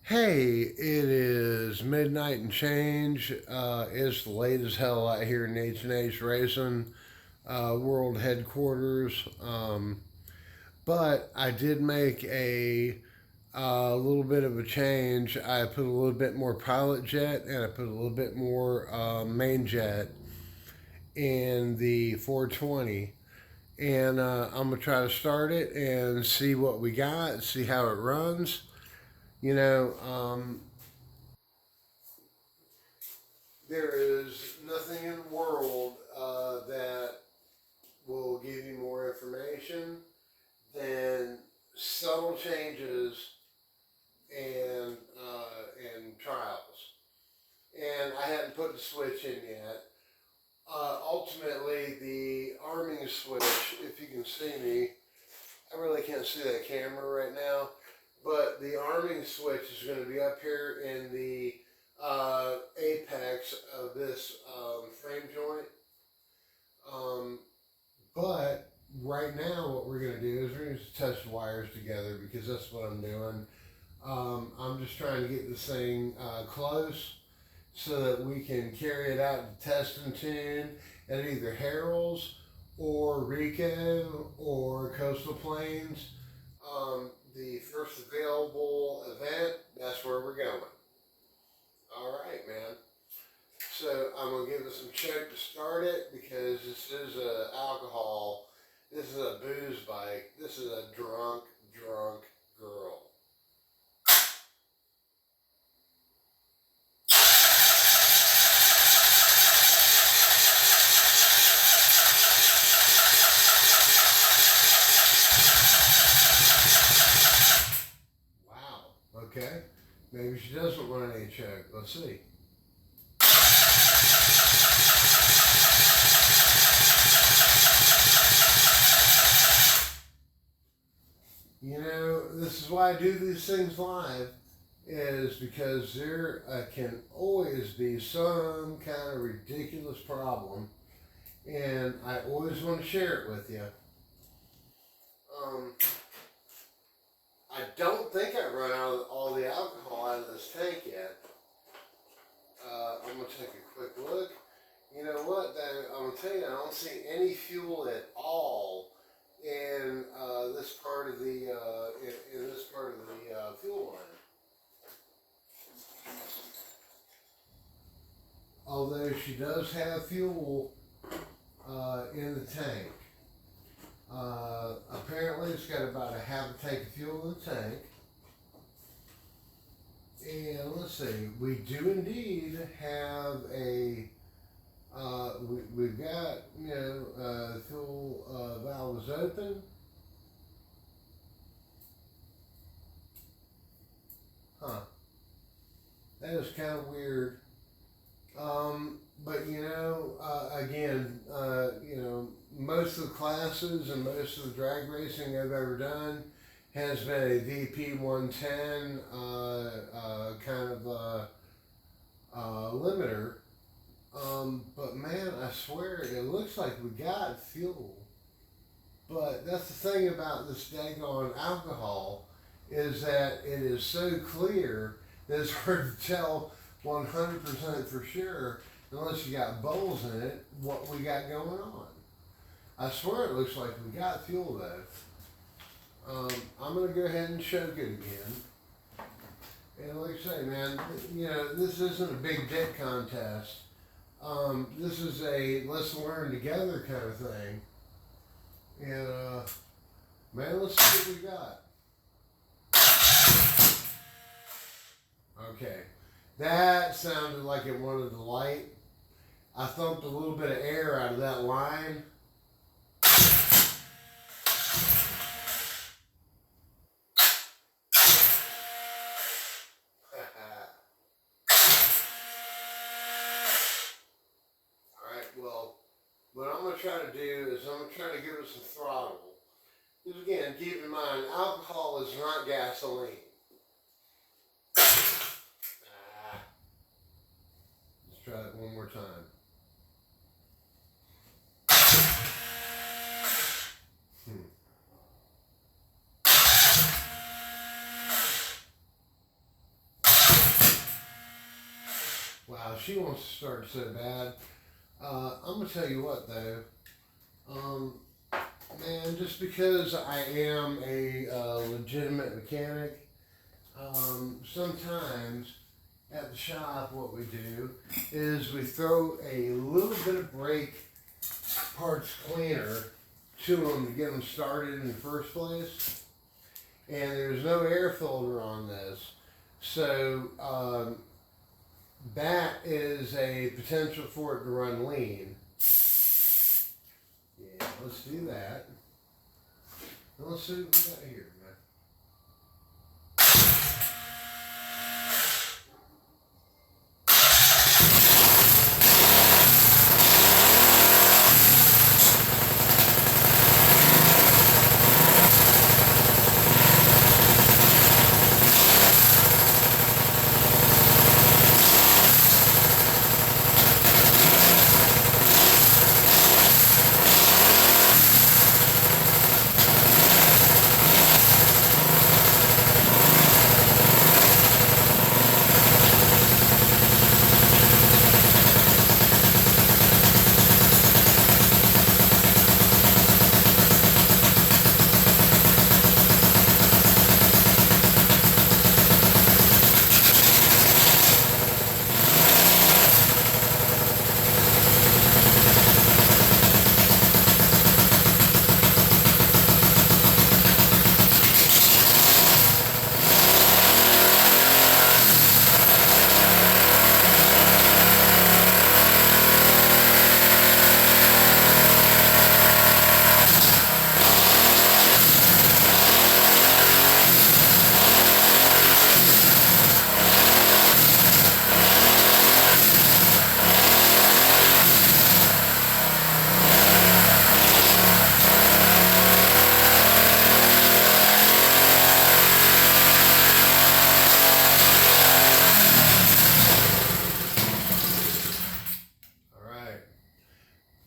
Hey, it is midnight and change. It's late as hell out here in H&H Racing World Headquarters. But I did make a little bit of a change. I put a little bit more pilot jet and I put a little bit more main jet in the 420. And I'm going to try to start it and see what we got, see how it runs. You know, there is nothing in the world that will give you more information than subtle changes and trials. And I hadn't put the switch in yet. Ultimately, the arming switch, if you can see me, I really can't see that camera right now, but the arming switch is going to be up here in the apex of this frame joint. But right now what we're going to do is we're going to touch the wires together because that's what I'm doing. I'm just trying to get this thing close so that we can carry it out to test and tune at either Harold's or Rico or Coastal Plains. The first available event, that's where we're going. All right, man. So I'm gonna give it some choke to start it because this is a alcohol. This is a booze bike. This is a drunk girl. Wow. Okay. Maybe she doesn't want any choke. Let's see. You know, this is why I do these things live, is because there can always be some kind of ridiculous problem, and I always want to share it with you. I don't think I've run out of all the alcohol out of this tank yet. I'm going to take a quick look. You know what? I'm going to tell you, I don't see any fuel at all in this part of the in this part of the fuel line. Although she does have fuel in the tank. Apparently it's got about a half a tank of fuel in the tank. And let's see, we do indeed have a we've got, you know, the fuel valve is open. Huh. That is kind of weird. But you know, again, you know, most of the classes and most of the drag racing I've ever done has been a VP 110 kind of limiter. But man, I swear it looks like we got fuel. But that's the thing about this daggone alcohol, is that it is so clear that it's hard to tell 100% for sure, unless you got bowls in it, what we got going on. I swear it looks like we got fuel though. I'm going to go ahead and choke it again. And like I say, man, you know, this isn't a big dick contest. This is a let's learn together kind of thing. And, man, let's see what we got. Okay. That sounded like it wanted to light. I thumped a little bit of air out of that line. Alright, well, what I'm going to try to do is I'm going to try to give it some throttle. Because again, keep in mind, alcohol is not gasoline. Let's try it one more time. Wow, she wants to start so bad. I'm gonna tell you what though, man, just because I am a legitimate mechanic, sometimes at the shop what we do is we throw a little bit of brake parts cleaner to them to get them started in the first place. And there's no air filter on this, so that is a potential for it to run lean. Yeah, let's do that. And let's see what we got here, man.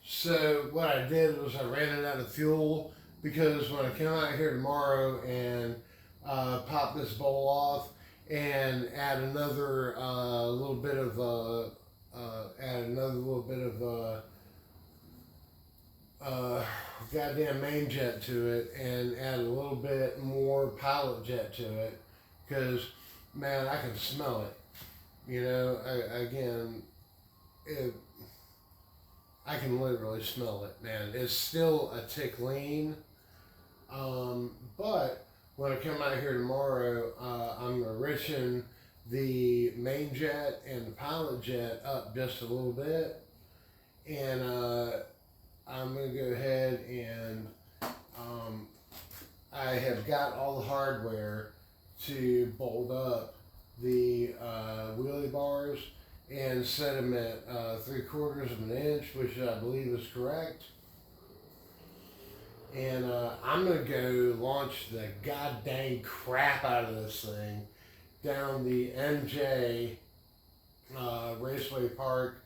So what I did was I ran it out of fuel because when I come out here tomorrow and pop this bowl off and add another little bit of goddamn main jet to it and add a little bit more pilot jet to it, because man, I can smell it. You know, I can literally smell it, man. It's still a tick lean, but when I come out here tomorrow, I'm gonna richen the main jet and the pilot jet up just a little bit, and I'm gonna go ahead and I have got all the hardware to bolt up the wheelie bars and set them at 3/4 of an inch, which I believe is correct. And I'm gonna go launch the goddamn crap out of this thing down the MJ Raceway Park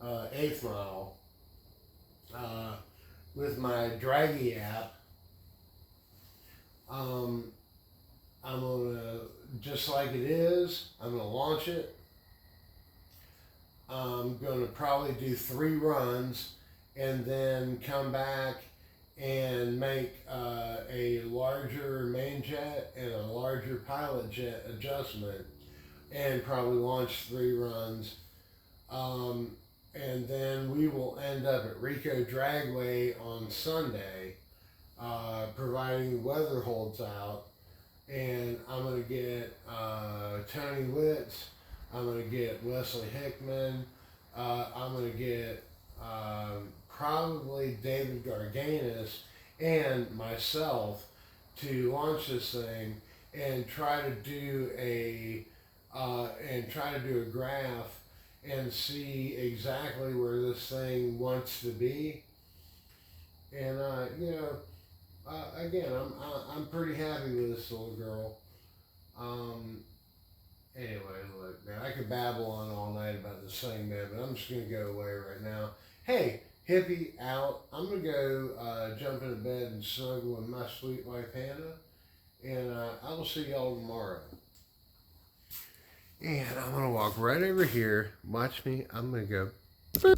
8th mile with my Draggy app. I'm gonna, just like it is, I'm gonna launch it. I'm gonna probably do 3 runs and then come back and make a larger main jet and a larger pilot jet adjustment, and probably launch 3 runs. And then we will end up at Rico Dragway on Sunday, providing the weather holds out. And I'm going to get Tony Litz, I'm going to get Wesley Hickman, I'm going to get probably David Garganis and myself to launch this thing and try to do a graph and see exactly where this thing wants to be. And again, I'm pretty happy with this little girl. Anyway, look, man, I could babble on all night about this thing, man, but I'm just gonna go away right now. Hey, hippie out. I'm gonna go jump into bed and snuggle with my sweet wife Hannah, and I will see y'all tomorrow. And I'm going to walk right over here. Watch me. I'm going to go boop.